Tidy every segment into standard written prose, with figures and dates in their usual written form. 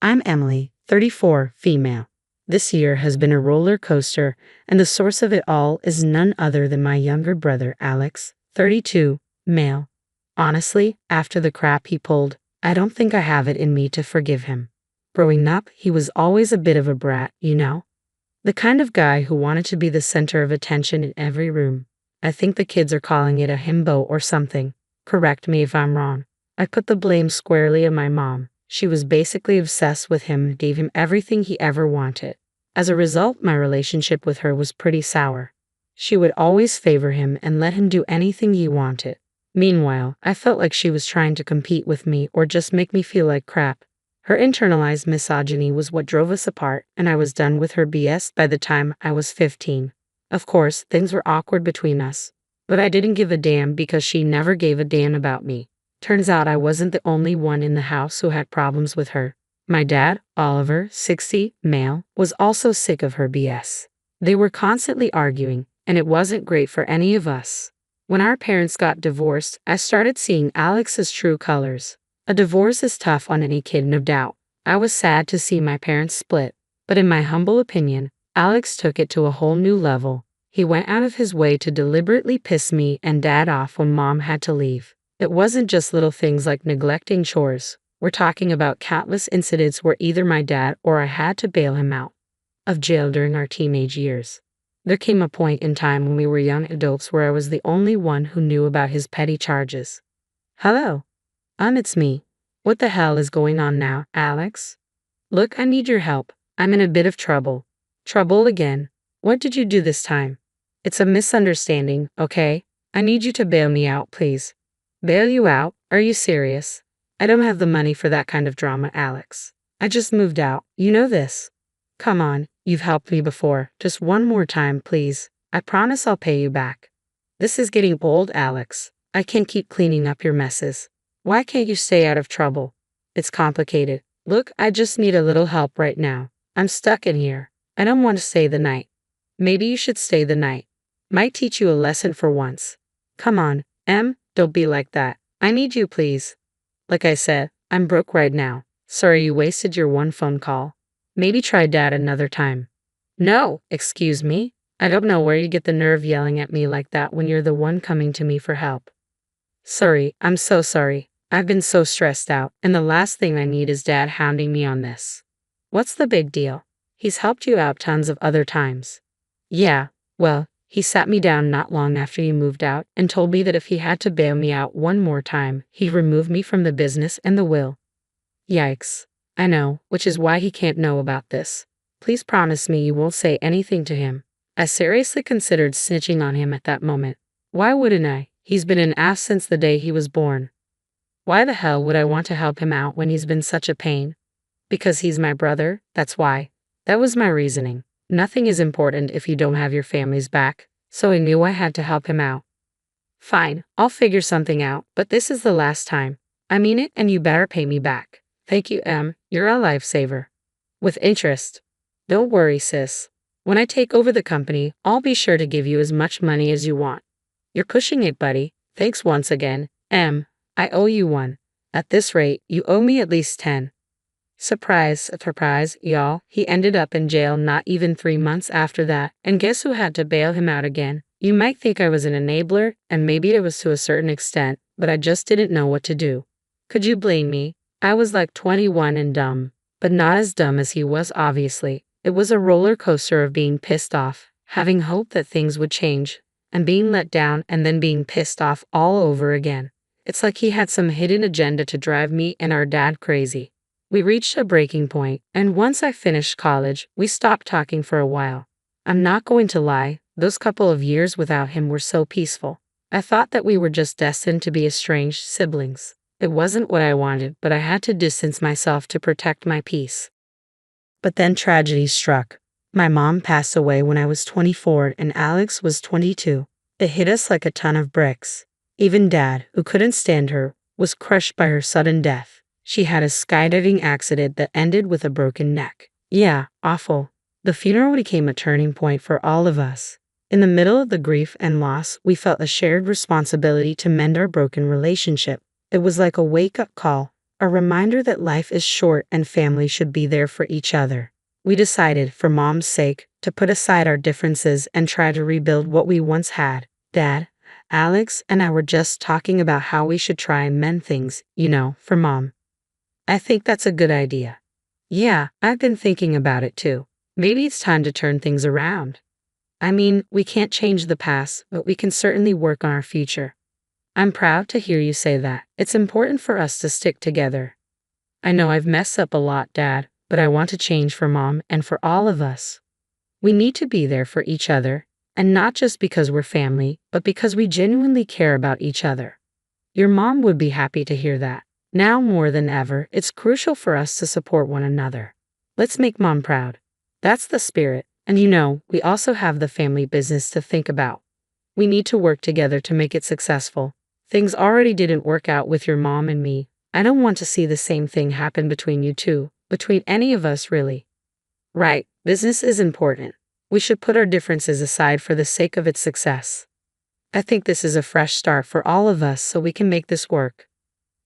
I'm Emily, 34, female. This year has been a roller coaster, and the source of it all is none other than my younger brother, Alex, 32, male. Honestly, after the crap he pulled, I don't think I have it in me to forgive him. Growing up, he was always a bit of a brat, you know? The kind of guy who wanted to be the center of attention in every room. I think the kids are calling it a himbo or something. Correct me if I'm wrong. I put the blame squarely on my mom. She was basically obsessed with him and gave him everything he ever wanted. As a result, my relationship with her was pretty sour. She would always favor him and let him do anything he wanted. Meanwhile, I felt like she was trying to compete with me or just make me feel like crap. Her internalized misogyny was what drove us apart, and I was done with her BS by the time I was 15. Of course, things were awkward between us, but I didn't give a damn because she never gave a damn about me. Turns out I wasn't the only one in the house who had problems with her. My dad, Oliver, 60, male, was also sick of her BS. They were constantly arguing, and it wasn't great for any of us. When our parents got divorced, I started seeing Alex's true colors. A divorce is tough on any kid, no doubt. I was sad to see my parents split, but in my humble opinion, Alex took it to a whole new level. He went out of his way to deliberately piss me and Dad off when Mom had to leave. It wasn't just little things like neglecting chores. We're talking about countless incidents where either my dad or I had to bail him out of jail during our teenage years. There came a point in time when we were young adults where I was the only one who knew about his petty charges. Hello. It's me. What the hell is going on now, Alex? Look, I need your help. I'm in a bit of trouble. Trouble again? What did you do this time? It's a misunderstanding, okay? I need you to bail me out, please. Bail you out? Are you serious? I don't have the money for that kind of drama, Alex. I just moved out. You know this. Come on, you've helped me before. Just one more time, please. I promise I'll pay you back. This is getting old, Alex. I can't keep cleaning up your messes. Why can't you stay out of trouble? It's complicated. Look, I just need a little help right now. I'm stuck in here. I don't want to stay the night. Maybe you should stay the night. Might teach you a lesson for once. Come on, Em, don't be like that. I need you, please. Like I said, I'm broke right now. Sorry you wasted your one phone call. Maybe try Dad another time. No, excuse me. I don't know where you get the nerve yelling at me like that when you're the one coming to me for help. Sorry, I'm so sorry. I've been so stressed out, and the last thing I need is Dad hounding me on this. What's the big deal? He's helped you out tons of other times. Yeah, well, he sat me down not long after you moved out and told me that if he had to bail me out one more time, he'd remove me from the business and the will. Yikes. I know, which is why he can't know about this. Please promise me you won't say anything to him. I seriously considered snitching on him at that moment. Why wouldn't I? He's been an ass since the day he was born. Why the hell would I want to help him out when he's been such a pain? Because he's my brother, that's why. That was my reasoning. Nothing is important if you don't have your family's back, so I knew I had to help him out. Fine, I'll figure something out, but this is the last time. I mean it, and you better pay me back. Thank you, Em. You're a lifesaver. With interest. Don't worry, sis. When I take over the company, I'll be sure to give you as much money as you want. You're pushing it, buddy. Thanks once again. Em, I owe you one. At this rate, you owe me at least 10. Surprise, surprise, y'all. He ended up in jail not even 3 months after that, and guess who had to bail him out again? You might think I was an enabler, and maybe it was to a certain extent, but I just didn't know what to do. Could you blame me? I was like 21 and dumb, but not as dumb as he was, obviously. It was a roller coaster of being pissed off, having hope that things would change, and being let down and then being pissed off all over again. It's like he had some hidden agenda to drive me and our dad crazy. We reached a breaking point, and once I finished college, we stopped talking for a while. I'm not going to lie, those couple of years without him were so peaceful. I thought that we were just destined to be estranged siblings. It wasn't what I wanted, but I had to distance myself to protect my peace. But then tragedy struck. My mom passed away when I was 24 and Alex was 22. It hit us like a ton of bricks. Even Dad, who couldn't stand her, was crushed by her sudden death. She had a skydiving accident that ended with a broken neck. Yeah, awful. The funeral became a turning point for all of us. In the middle of the grief and loss, we felt a shared responsibility to mend our broken relationship. It was like a wake-up call. a reminder that life is short and family should be there for each other. We decided, for Mom's sake, to put aside our differences and try to rebuild what we once had. Dad, Alex and I were just talking about how we should try and mend things, for Mom. I think that's a good idea. Yeah, I've been thinking about it too. Maybe it's time to turn things around. I mean, we can't change the past, but we can certainly work on our future. I'm proud to hear you say that. It's important for us to stick together. I know I've messed up a lot, Dad, but I want to change for Mom and for all of us. We need to be there for each other, and not just because we're family, but because we genuinely care about each other. Your mom would be happy to hear that. Now more than ever, it's crucial for us to support one another. Let's make Mom proud. That's the spirit. And we also have the family business to think about. We need to work together to make it successful. Things already didn't work out with your mom and me. I don't want to see the same thing happen between you two, between any of us really. Right, business is important. We should put our differences aside for the sake of its success. I think this is a fresh start for all of us so we can make this work.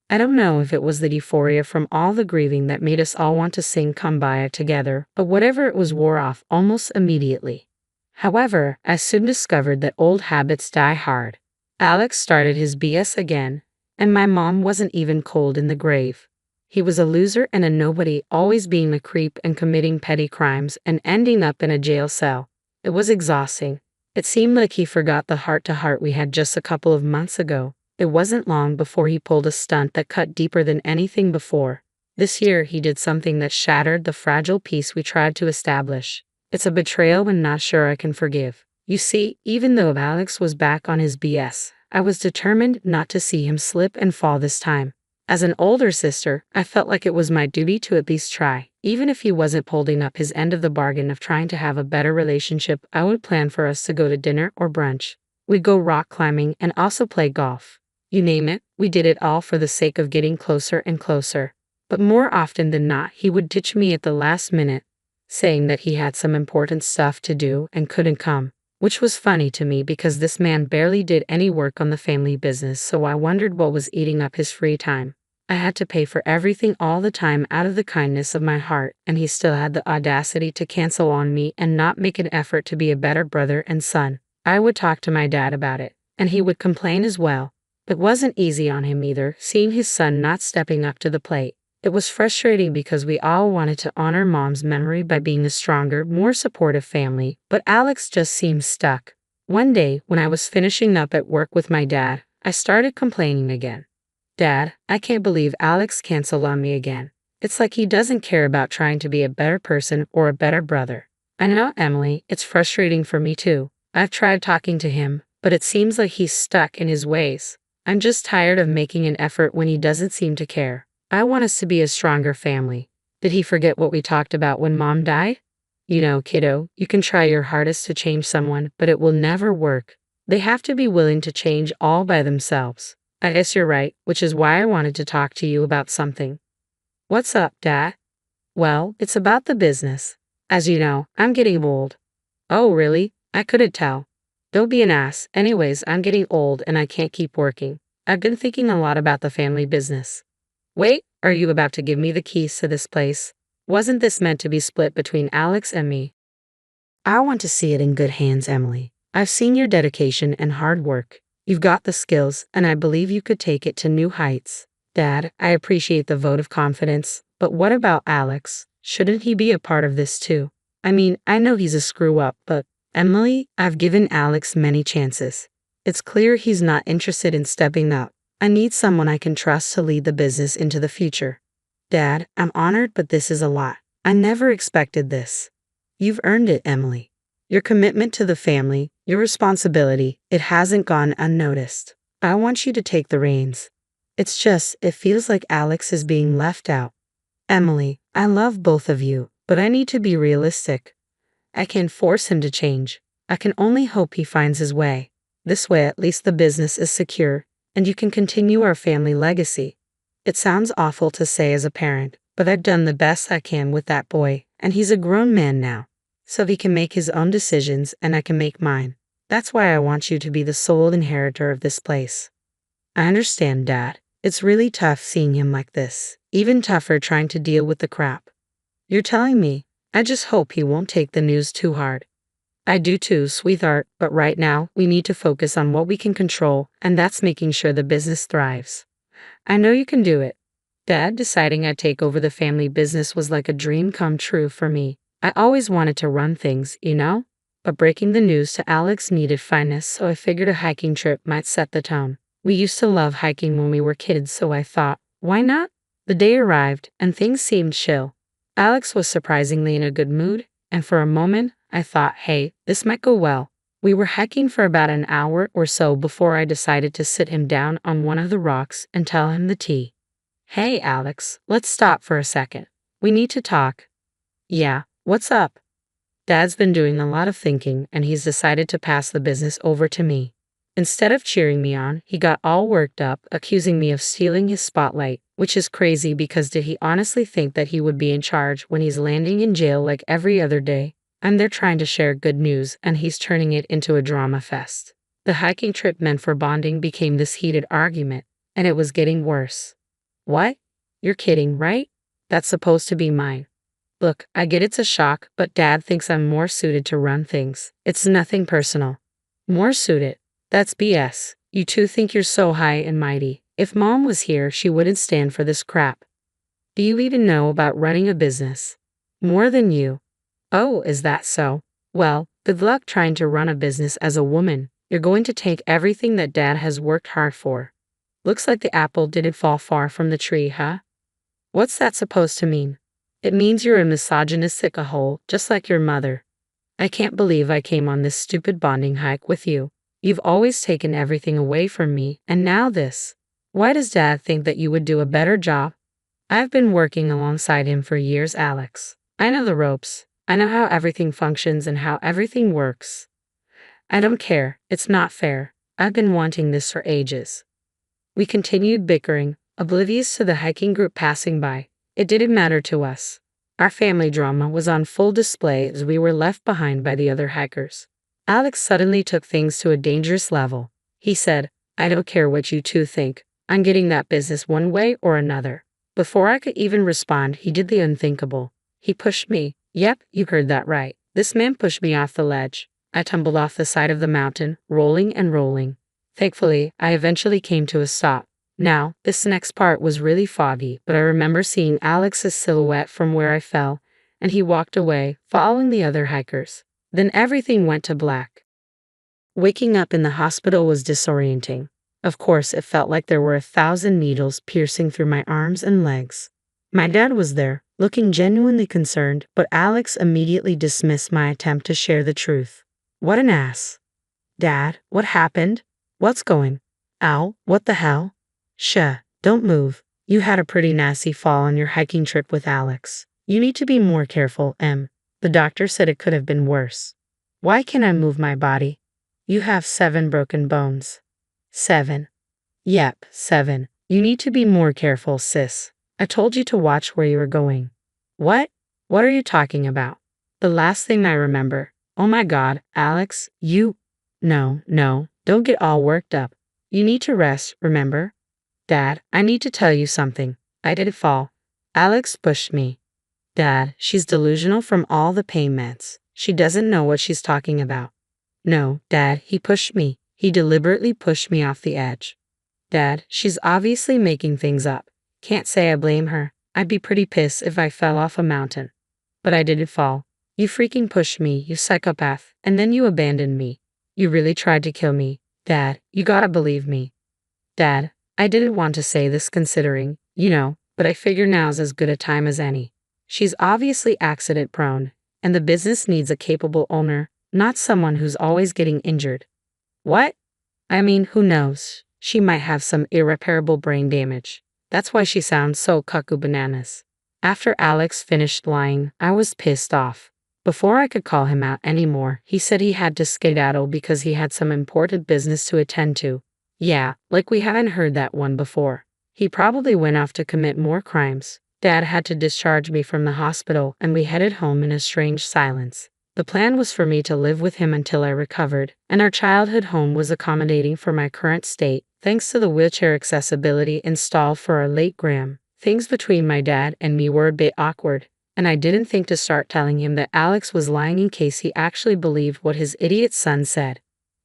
I don't know if it was the euphoria from all the grieving that made us all want to sing Kumbaya together, but whatever it was wore off almost immediately. However, I soon discovered that old habits die hard. Alex started his BS again, and my mom wasn't even cold in the grave. He was a loser and a nobody, always being a creep and committing petty crimes and ending up in a jail cell. It was exhausting. It seemed like he forgot the heart-to-heart we had just a couple of months ago. It wasn't long before he pulled a stunt that cut deeper than anything before. This year he did something that shattered the fragile peace we tried to establish. It's a betrayal and not sure I can forgive. You see, even though Alex was back on his BS, I was determined not to see him slip and fall this time. As an older sister, I felt like it was my duty to at least try. Even if he wasn't holding up his end of the bargain of trying to have a better relationship, I would plan for us to go to dinner or brunch. We'd go rock climbing and also play golf. You name it, we did it all for the sake of getting closer and closer. But more often than not, he would ditch me at the last minute, saying that he had some important stuff to do and couldn't come, which was funny to me because this man barely did any work on the family business, so I wondered what was eating up his free time. I had to pay for everything all the time out of the kindness of my heart, and he still had the audacity to cancel on me and not make an effort to be a better brother and son. I would talk to my dad about it, and he would complain as well. It wasn't easy on him either, seeing his son not stepping up to the plate. It was frustrating because we all wanted to honor Mom's memory by being a stronger, more supportive family, but Alex just seemed stuck. One day, when I was finishing up at work with my dad, I started complaining again. Dad, I can't believe Alex canceled on me again. It's like he doesn't care about trying to be a better person or a better brother. I know, Emily, it's frustrating for me too. I've tried talking to him, but it seems like he's stuck in his ways. I'm just tired of making an effort when he doesn't seem to care. I want us to be a stronger family. Did he forget what we talked about when Mom died? Kiddo, you can try your hardest to change someone, but it will never work. They have to be willing to change all by themselves. I guess you're right, which is why I wanted to talk to you about something. What's up, Dad? Well, it's about the business. As you know, I'm getting old. Oh, really? I couldn't tell. Don't be an ass. Anyways, I'm getting old and I can't keep working. I've been thinking a lot about the family business. Wait, are you about to give me the keys to this place? Wasn't this meant to be split between Alex and me? I want to see it in good hands, Emily. I've seen your dedication and hard work. You've got the skills, and I believe you could take it to new heights. Dad, I appreciate the vote of confidence, but what about Alex? Shouldn't he be a part of this too? I mean, I know he's a screw-up, but Emily, I've given Alex many chances. It's clear he's not interested in stepping up. I need someone I can trust to lead the business into the future. Dad, I'm honored, but this is a lot. I never expected this. You've earned it, Emily. Your commitment to the family, your responsibility, it hasn't gone unnoticed. I want you to take the reins. It feels like Alex is being left out. Emily, I love both of you, but I need to be realistic. I can't force him to change. I can only hope he finds his way. This way at least the business is secure, and you can continue our family legacy. It sounds awful to say as a parent, but I've done the best I can with that boy, and he's a grown man now. So he can make his own decisions and I can make mine. That's why I want you to be the sole inheritor of this place. I understand, Dad. It's really tough seeing him like this. Even tougher trying to deal with the crap. You're telling me. I just hope he won't take the news too hard. I do too, sweetheart, but right now, we need to focus on what we can control, and that's making sure the business thrives. I know you can do it. Dad deciding I'd take over the family business was like a dream come true for me. I always wanted to run things, you know? But breaking the news to Alex needed finesse, so I figured a hiking trip might set the tone. We used to love hiking when we were kids, so I thought, why not? The day arrived, and things seemed chill. Alex was surprisingly in a good mood, and for a moment, I thought, hey, this might go well. We were hiking for about an hour or so before I decided to sit him down on one of the rocks and tell him the tea. Hey, Alex, let's stop for a second. We need to talk. Yeah, what's up? Dad's been doing a lot of thinking, and he's decided to pass the business over to me. Instead of cheering me on, he got all worked up, accusing me of stealing his spotlight, which is crazy because did he honestly think that he would be in charge when he's landing in jail like every other day? I'm there trying to share good news, and he's turning it into a drama fest. The hiking trip meant for bonding became this heated argument, and it was getting worse. What? You're kidding, right? That's supposed to be mine. Look, I get it's a shock, but Dad thinks I'm more suited to run things. It's nothing personal. More suited? That's BS. You two think you're so high and mighty. If Mom was here, she wouldn't stand for this crap. Do you even know about running a business? More than you. Oh, is that so? Well, good luck trying to run a business as a woman. You're going to take everything that Dad has worked hard for. Looks like the apple didn't fall far from the tree, huh? What's that supposed to mean? It means you're a misogynistic a-hole, just like your mother. I can't believe I came on this stupid bonding hike with you. You've always taken everything away from me, and now this. Why does Dad think that you would do a better job? I've been working alongside him for years, Alex. I know the ropes. I know how everything functions and how everything works. I don't care. It's not fair. I've been wanting this for ages. We continued bickering, oblivious to the hiking group passing by. It didn't matter to us. Our family drama was on full display as we were left behind by the other hikers. Alex suddenly took things to a dangerous level. He said, I don't care what you two think. I'm getting that business one way or another. Before I could even respond, he did the unthinkable. He pushed me. Yep, you heard that right. This man pushed me off the ledge. I tumbled off the side of the mountain, rolling and rolling. Thankfully, I eventually came to a stop. Now, this next part was really foggy, but I remember seeing Alex's silhouette from where I fell, and he walked away, following the other hikers. Then everything went to black. Waking up in the hospital was disorienting. Of course, it felt like there were 1,000 needles piercing through my arms and legs. My dad was there, looking genuinely concerned, but Alex immediately dismissed my attempt to share the truth. What an ass. Dad, what happened? What's going? Ow, what the hell? Shh, don't move. You had a pretty nasty fall on your hiking trip with Alex. You need to be more careful, Em. The doctor said it could have been worse. Why can't I move my body? You have 7 broken bones. 7. Yep, 7. You need to be more careful, sis. I told you to watch where you were going. What? What are you talking about? The last thing I remember. Oh my God, Alex, you... No, don't get all worked up. You need to rest, remember? Dad, I need to tell you something. I didn't fall. Alex pushed me. Dad, she's delusional from all the pain meds. She doesn't know what she's talking about. No, Dad, he pushed me. He deliberately pushed me off the edge. Dad, she's obviously making things up. Can't say I blame her. I'd be pretty pissed if I fell off a mountain. But I didn't fall. You freaking pushed me, you psychopath, and then you abandoned me. You really tried to kill me. Dad, you gotta believe me. Dad, I didn't want to say this considering, but I figure now's as good a time as any. She's obviously accident prone, and the business needs a capable owner, not someone who's always getting injured. What? I mean, who knows? She might have some irreparable brain damage. That's why she sounds so cuckoo bananas. After Alex finished lying, I was pissed off. Before I could call him out anymore, he said he had to skedaddle because he had some important business to attend to. Yeah, like we haven't heard that one before. He probably went off to commit more crimes. Dad had to discharge me from the hospital, and we headed home in a strange silence. The plan was for me to live with him until I recovered, and our childhood home was accommodating for my current state, Thanks to the wheelchair accessibility installed for our late Graham, things between my dad and me were a bit awkward, and I didn't think to start telling him that Alex was lying in case he actually believed what his idiot son said.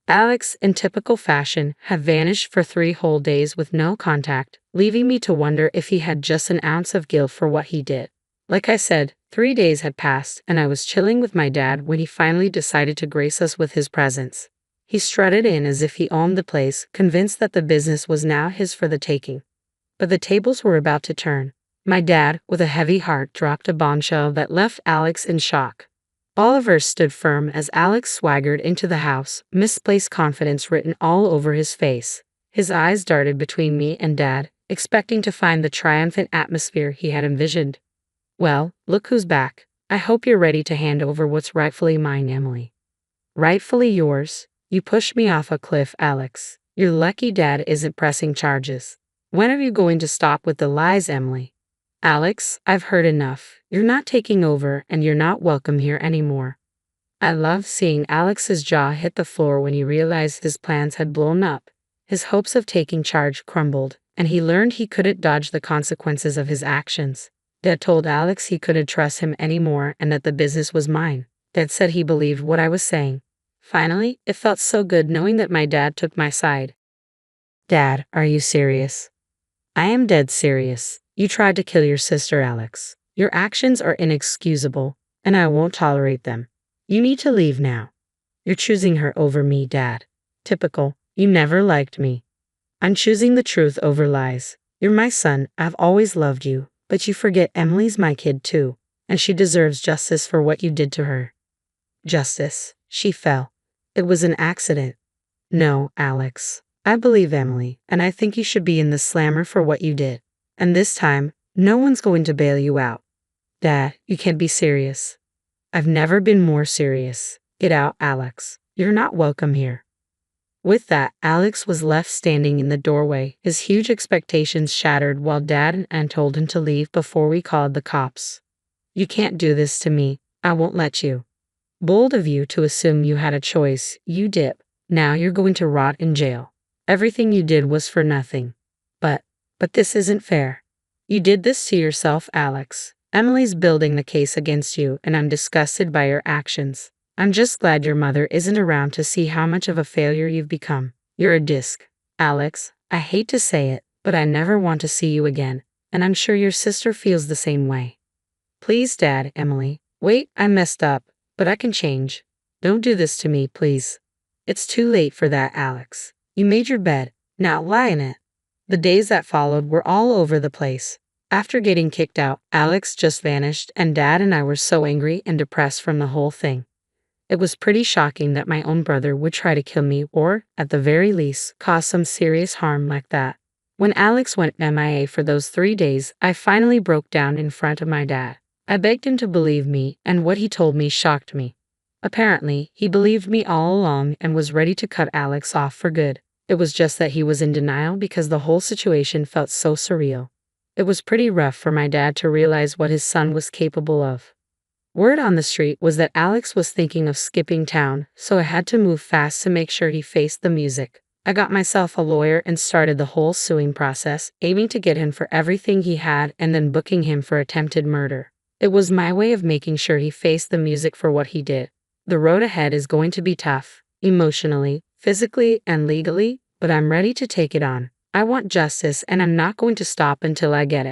Alex, in typical fashion, had vanished for 3 whole days with no contact, leaving me to wonder if he had just an ounce of guilt for what he did. Like I said, 3 days had passed, and I was chilling with my dad when he finally decided to grace us with his presence. He strutted in as if he owned the place, convinced that the business was now his for the taking. But the tables were about to turn. My dad, with a heavy heart, dropped a bombshell that left Alex in shock. Oliver stood firm as Alex swaggered into the house, misplaced confidence written all over his face. His eyes darted between me and Dad, expecting to find the triumphant atmosphere he had envisioned. "Well, look who's back. I hope you're ready to hand over what's rightfully mine, Emily." "Rightfully yours? You pushed me off a cliff, Alex. You're lucky Dad isn't pressing charges. When are you going to stop with the lies, Emily?" "Alex, I've heard enough. You're not taking over and you're not welcome here anymore." I loved seeing Alex's jaw hit the floor when he realized his plans had blown up. His hopes of taking charge crumbled, and he learned he couldn't dodge the consequences of his actions. Dad told Alex he couldn't trust him anymore and that the business was mine. Dad said he believed what I was saying. Finally, it felt so good knowing that my dad took my side. "Dad, are you serious?" "I am dead serious. You tried to kill your sister, Alex. Your actions are inexcusable, and I won't tolerate them. You need to leave now. You're choosing her over me, Dad. Typical. You never liked me. I'm choosing the truth over lies. You're my son. I've always loved you, but you forget Emily's my kid too, and she deserves justice for what you did to her." "Justice? She fell. It was an accident." "No, Alex. I believe Emily, and I think you should be in the slammer for what you did. And this time, no one's going to bail you out." "Dad, you can't be serious." "I've never been more serious. Get out, Alex. You're not welcome here." With that, Alex was left standing in the doorway, his huge expectations shattered while Dad and Ann told him to leave before we called the cops. "You can't do this to me. I won't let you." "Bold of you to assume you had a choice. You dip. Now you're going to rot in jail. Everything you did was for nothing." But this isn't fair. You did this to yourself, Alex. Emily's building the case against you, and I'm disgusted by your actions. I'm just glad your mother isn't around to see how much of a failure you've become. You're a disc. Alex, I hate to say it, but I never want to see you again, and I'm sure your sister feels the same way. Please, Dad, Emily. Wait, I messed up, but I can change. Don't do this to me, please. It's too late for that, Alex. You made your bed. Now lie in it. The days that followed were all over the place. After getting kicked out, Alex just vanished, and Dad and I were so angry and depressed from the whole thing. It was pretty shocking that my own brother would try to kill me or, at the very least, cause some serious harm like that. When Alex went MIA for those 3 days, I finally broke down in front of my dad. I begged him to believe me, and what he told me shocked me. Apparently, he believed me all along and was ready to cut Alex off for good. It was just that he was in denial because the whole situation felt so surreal. It was pretty rough for my dad to realize what his son was capable of. Word on the street was that Alex was thinking of skipping town, so I had to move fast to make sure he faced the music. I got myself a lawyer and started the whole suing process, aiming to get him for everything he had and then booking him for attempted murder. It was my way of making sure he faced the music for what he did. The road ahead is going to be tough, emotionally, physically, and legally, but I'm ready to take it on. I want justice, and I'm not going to stop until I get it.